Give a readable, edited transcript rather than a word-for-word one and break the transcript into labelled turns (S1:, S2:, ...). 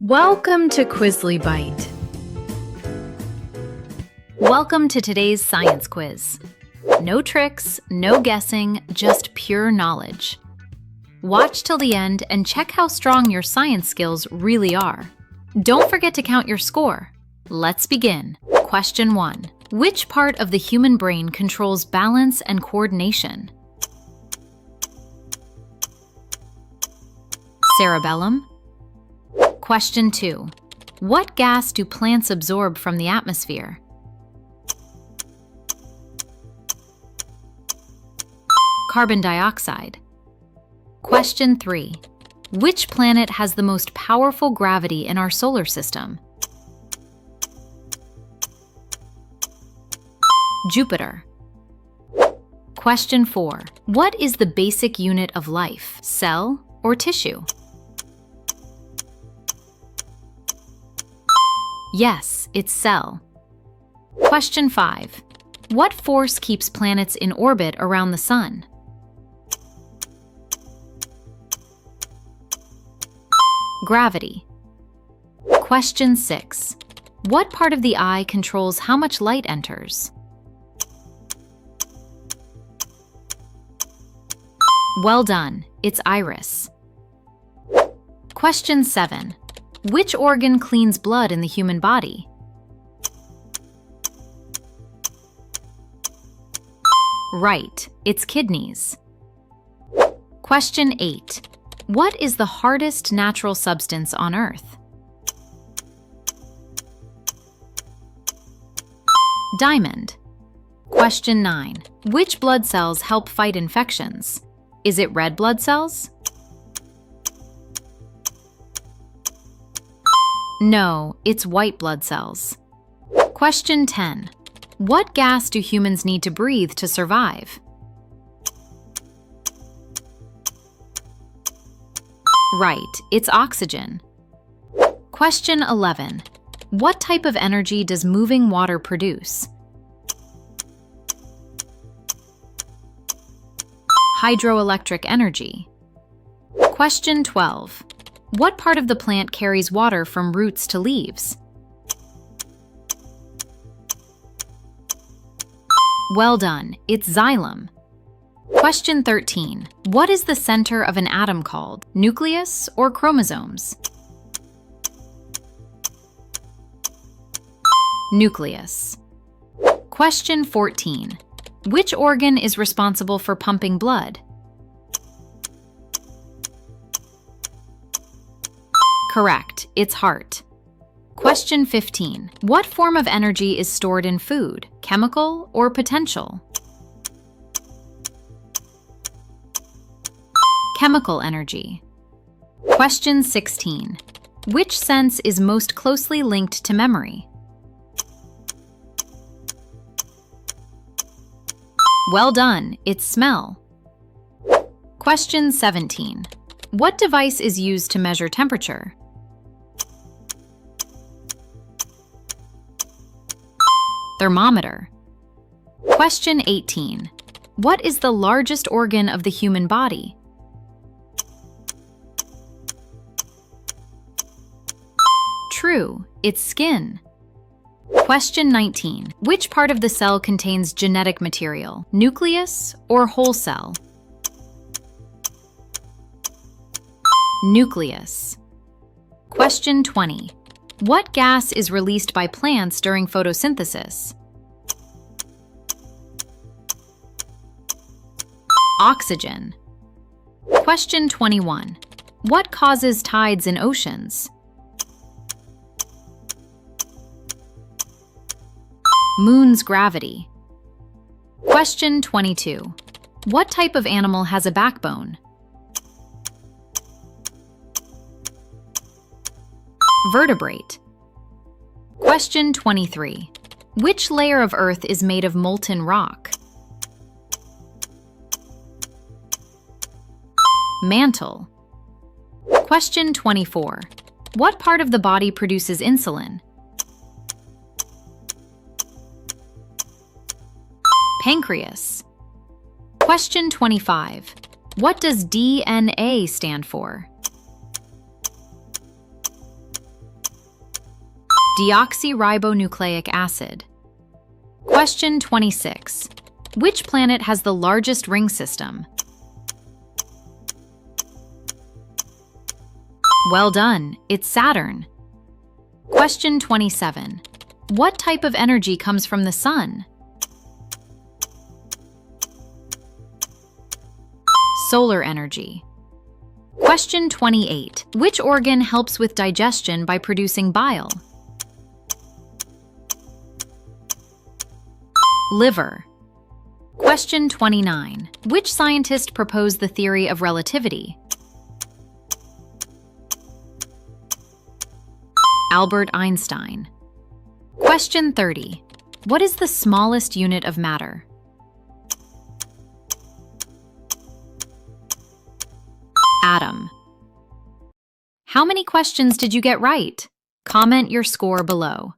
S1: Welcome to Quizly Bite. Welcome to today's science quiz. No tricks, no guessing, just pure knowledge. Watch till the end and check how strong your science skills really are. Don't forget to count your score. Let's begin. Question 1. Which part of the human brain controls balance and coordination? Cerebellum. Question 2. What gas do plants absorb from the atmosphere? Carbon dioxide. Question 3. Which planet has the most powerful gravity in our solar system? Jupiter. Question 4. What is the basic unit of life, cell or tissue? Yes, it's cell. Question 5. What force keeps planets in orbit around the Sun? Gravity. Question 6. What part of the eye controls how much light enters? Well done, it's iris. Question 7. Which organ cleans blood in the human body? Right, it's kidneys. Question 8. What is the hardest natural substance on Earth? Diamond. Question 9. Which blood cells help fight infections? Is it red blood cells? No, it's white blood cells. Question 10. What gas do humans need to breathe to survive? Right, it's oxygen. Question 11. What type of energy does moving water produce? Hydroelectric energy. Question 12. What part of the plant carries water from roots to leaves? Well done, it's xylem. Question 13. What is the center of an atom called? Nucleus or chromosomes? Nucleus. Question 14. Which organ is responsible for pumping blood? Correct, it's heart. Question 15. What form of energy is stored in food, chemical or potential? Chemical energy. Question 16. Which sense is most closely linked to memory? Well done, it's smell. Question 17. What device is used to measure temperature? Thermometer. Question 18. What is the largest organ of the human body? True, it's skin. Question 19. Which part of the cell contains genetic material, nucleus or whole cell? Nucleus. Question 20. What gas is released by plants during photosynthesis? Oxygen. Question 21. What causes tides in oceans? Moon's gravity. Question 22. What type of animal has a backbone? Vertebrate. Question 23. Which layer of Earth is made of molten rock? Mantle. Question 24. What part of the body produces insulin? Pancreas. Question 25. What does DNA stand for? Deoxyribonucleic acid. Question 26. Which planet has the largest ring system? Well done, it's Saturn. Question 27. What type of energy comes from the sun? Solar energy. Question 28. Which organ helps with digestion by producing bile? Liver. Question 29. Which scientist proposed the theory of relativity? Albert Einstein. Question 30. What is the smallest unit of matter? Atom. How many questions did you get right? Comment your score below.